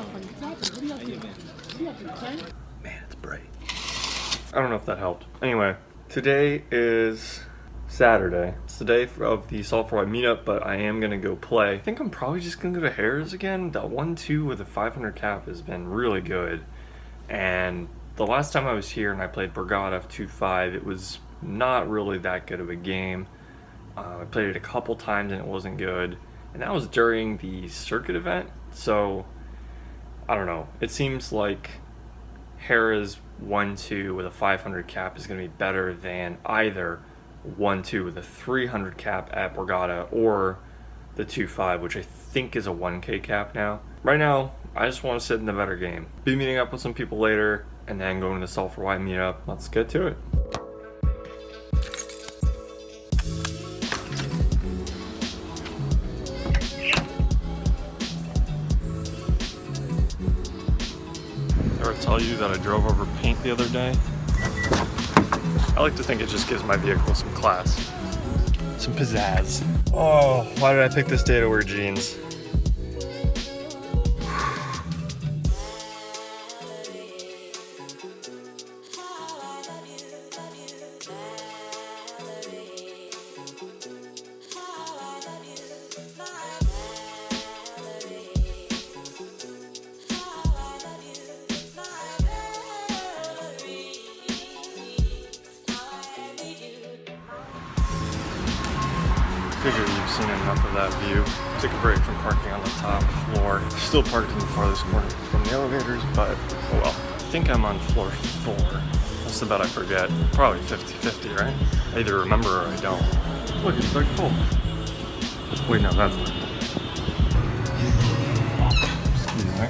Man, it's bright. I don't know if that helped. Anyway, today is Saturday. It's the day of the Salt for White meetup, but I am gonna go play. I think I'm probably just gonna go to Harrah's again. That 1-2 with a 500 cap has been really good. And the last time I was here and I played Borgata 2-5, it was not really that good of a game. I played it a couple times and it wasn't good. And that was during the circuit event, so I don't know. It seems like Harrah's 1-2 with a 500 cap is going to be better than either 1-2 with a 300 cap at Borgata or the 2-5, which I think is a 1K cap now. Right now, I just want to sit in the better game. Be meeting up with some people later and then going to the Salt for White meetup. Let's get to it. Ever tell you that I drove over paint the other day? I like to think it just gives my vehicle some class, some pizzazz. Oh, why did I pick this day to wear jeans? Figure you've seen enough of that view. Took a break from parking on the top floor. Still parked in the farthest corner from the elevators, but oh well. I think I'm on floor 4. That's the bet I forget. Probably 50-50, right? I either remember or I don't. Look, it's like full. Wait, no, that's not full. Excuse me.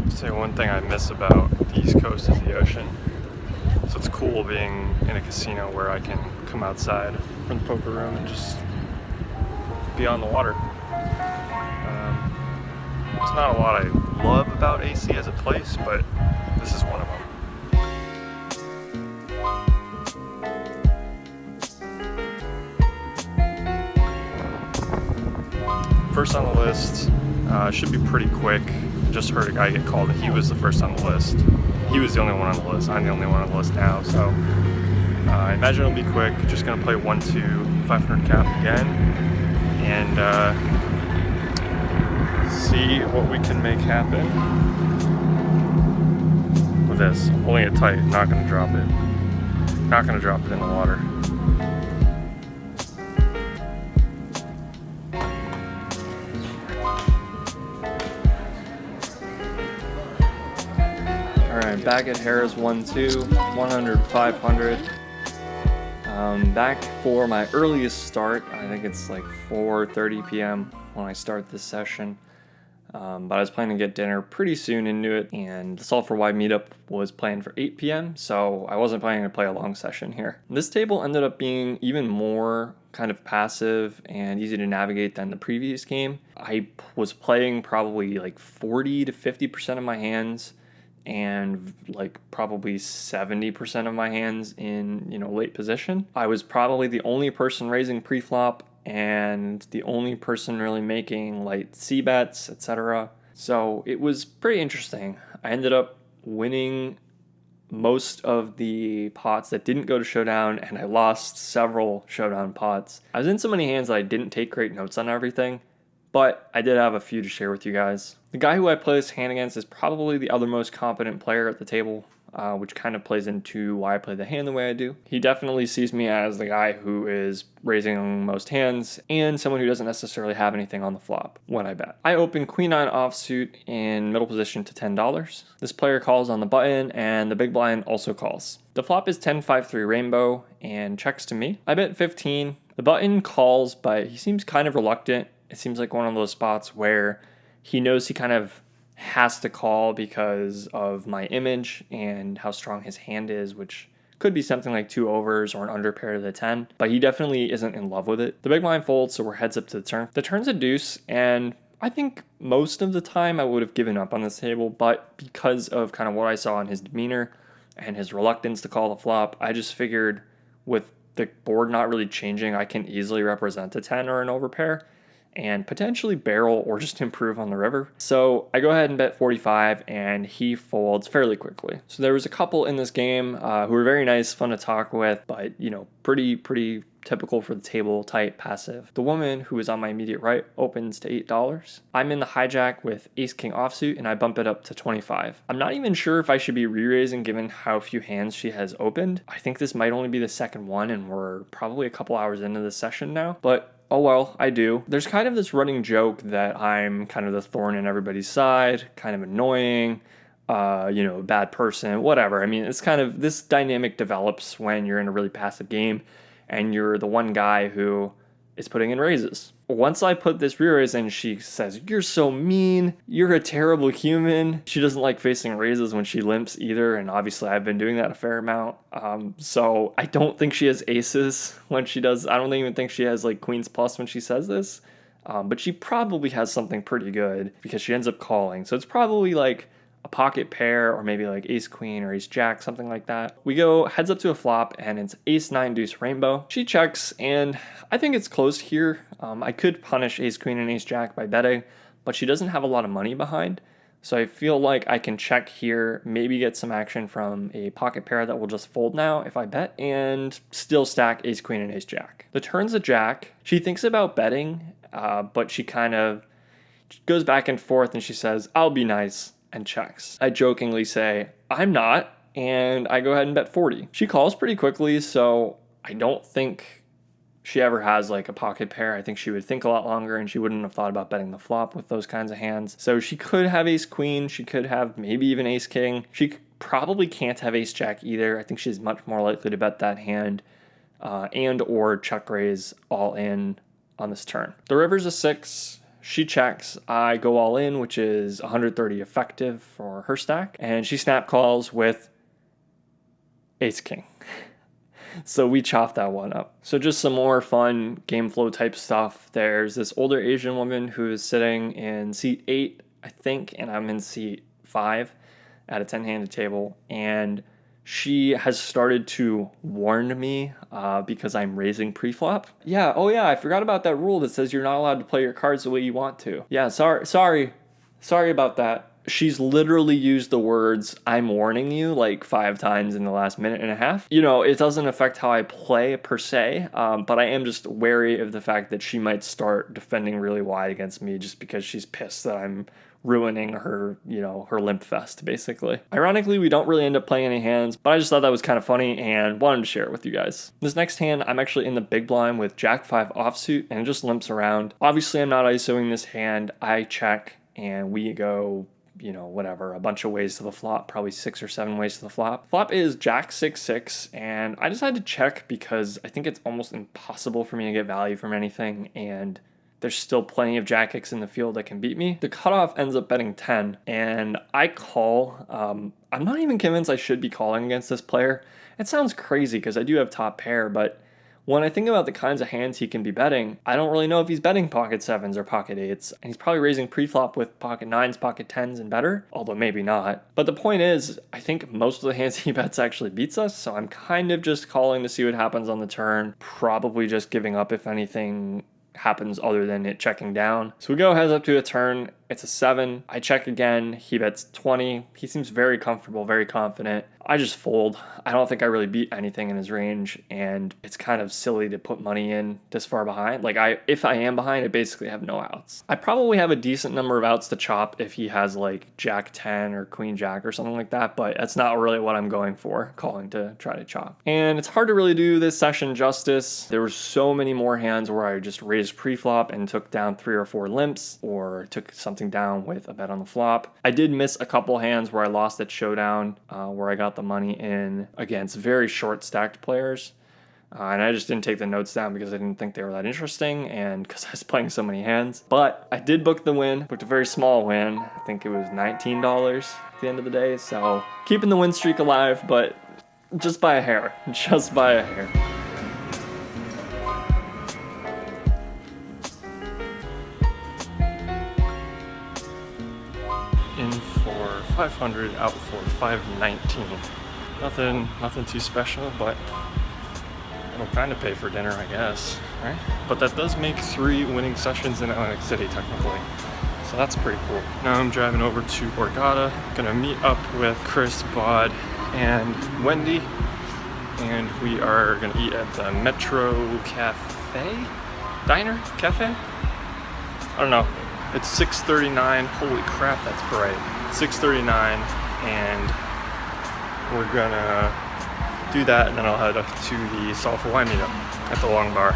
Say one thing I miss about the East Coast is the ocean. So it's cool being in a casino where I can come outside from the poker room and just be on the water. It's not a lot I love about AC as a place, but this is one of them. First on the list, should be pretty quick. Just heard a guy get called and he was the first on the list. He was the only one on the list. I'm the only one on the list now, so I imagine it'll be quick. Just gonna play 1-2 500 cap again and see what we can make happen with this. I'm holding it tight, not gonna drop it. Not gonna drop it in the water. Alright, back at Harrah's 1-2, 100, 500. Back for my earliest start. I think it's like 4:30 p.m. when I start this session. But I was planning to get dinner pretty soon into it, and the Salt for White meetup was planned for 8 p.m., so I wasn't planning to play a long session here. This table ended up being even more kind of passive and easy to navigate than the previous game. I was playing probably like 40 to 50% of my hands, and like probably 70% of my hands in, late position. I was probably the only person raising pre-flop and the only person really making light C bets, etc. So it was pretty interesting. I ended up winning most of the pots that didn't go to showdown, and I lost several showdown pots. I was in so many hands that I didn't take great notes on everything, but I did have a few to share with you guys. The guy who I play this hand against is probably the other most competent player at the table, which kind of plays into why I play the hand the way I do. He definitely sees me as the guy who is raising most hands and someone who doesn't necessarily have anything on the flop when I bet. I open Queen 9 offsuit in middle position to $10. This player calls on the button and the big blind also calls. The flop is 10-5-3 rainbow and checks to me. I bet 15. The button calls, but he seems kind of reluctant. It seems like one of those spots where he knows he kind of has to call because of my image and how strong his hand is, which Could be something like 2 overs or an under pair to the 10, but he definitely isn't in love with it. The big blind folds, so we're heads up to the turn. The turn's a deuce, and I think most of the time I would have given up on this table, but because of kind of what I saw in his demeanor and his reluctance to call the flop, I just figured with the board not really changing, I can easily represent a 10 or an overpair and potentially barrel or just improve on the river. So I go ahead and bet 45, and he folds fairly quickly. So there was a couple in this game who were very nice, fun to talk with, but pretty typical for the table, tight, passive. The woman who is on my immediate right opens to $8. I'm in the hijack with ace king offsuit, and I bump it up to 25. I'm not even sure if I should be re-raising given how few hands she has opened. I think this might only be the second one, and we're probably a couple hours into the session now, but oh well, I do. There's kind of this running joke that I'm kind of the thorn in everybody's side, kind of annoying, bad person, whatever. I mean, it's kind of, this dynamic develops when you're in a really passive game and you're the one guy who is putting in raises. Once I put this re-raise in, she says, "You're so mean. You're a terrible human." She doesn't like facing raises when she limps either, and obviously I've been doing that a fair amount. So I don't think she has aces when she does. I don't even think she has like queens plus when she says this. But she probably has something pretty good because she ends up calling. So it's probably like a pocket pair or maybe like ace queen or ace jack, something like that. We go heads up to a flop and it's ace 9 deuce rainbow. She checks and I think it's close here. I could punish ace queen and ace jack by betting, but she doesn't have a lot of money behind. So I feel like I can check here, maybe get some action from a pocket pair that will just fold now if I bet, and still stack ace queen and ace jack. The turn's a jack. She thinks about betting, but she kind of goes back and forth and she says, "I'll be nice," and checks. I jokingly say, "I'm not," and I go ahead and bet 40. She calls pretty quickly, so I don't think she ever has like a pocket pair. I think she would think a lot longer and she wouldn't have thought about betting the flop with those kinds of hands. So she could have ace queen. She could have maybe even ace king. She probably can't have ace jack either. I think she's much more likely to bet that hand and or check raise all in on this turn. The river's a 6. She checks. I go all in, which is 130 effective for her stack. And she snap calls with ace king. So we chop that one up. So just some more fun game flow type stuff. There's this older Asian woman who is sitting in seat 8, I think, and I'm in seat 5 at a 10-handed table. And she has started to warn me because I'm raising preflop. Yeah, oh yeah, I forgot about that rule that says you're not allowed to play your cards the way you want to. Yeah, sorry about that. She's literally used the words, "I'm warning you," like 5 times in the last minute and a half. It doesn't affect how I play per se, but I am just wary of the fact that she might start defending really wide against me just because she's pissed that I'm ruining her, her limp fest, basically. Ironically, we don't really end up playing any hands, but I just thought that was kind of funny and wanted to share it with you guys. This next hand, I'm actually in the big blind with Jack 5 offsuit, and it just limps around. Obviously, I'm not ISOing this hand. I check, and we go, a bunch of ways to the flop, probably 6 or 7 ways to the flop. Flop is Jack 6-6, and I decided to check because I think it's almost impossible for me to get value from anything, and there's still plenty of Jack X in the field that can beat me. The cutoff ends up betting 10, and I call. I'm not even convinced I should be calling against this player. It sounds crazy because I do have top pair, but when I think about the kinds of hands he can be betting, I don't really know if he's betting pocket 7s or pocket 8s, and he's probably raising preflop with pocket 9s, pocket 10s, and better, although maybe not. But the point is, I think most of the hands he bets actually beats us, so I'm kind of just calling to see what happens on the turn, probably just giving up if anything happens other than it checking down. So we go heads up to a turn. It's a 7. I check again. He bets 20. He seems very comfortable, very confident. I just fold. I don't think I really beat anything in his range, and it's kind of silly to put money in this far behind. If I am behind, I basically have no outs. I probably have a decent number of outs to chop if he has like Jack 10 or Queen Jack or something like that, but that's not really what I'm going for, calling to try to chop. And it's hard to really do this session justice. There were so many more hands where I just raised preflop and took down 3 or 4 limps, or took something down with a bet on the flop. I did miss a couple hands where I lost at showdown, where I got the money in against very short stacked players. And I just didn't take the notes down because I didn't think they were that interesting and because I was playing so many hands. But I did book the win, booked a very small win. I think it was $19 at the end of the day. So keeping the win streak alive, but Just by a hair. Just by a hair. In for 500, out for 519. Nothing too special, but it'll kind of pay for dinner, I guess, right? But that does make 3 winning sessions in Atlantic City, technically. So that's pretty cool. Now I'm driving over to Borgata. Gonna meet up with Chris, Bod, and Wendy. And we are gonna eat at the Metro Cafe? Diner? Cafe? I don't know. It's 6:39. Holy crap, that's bright. 6:39, and we're gonna do that, and then I'll head up to the Soulful Wine meetup at the Long Bar.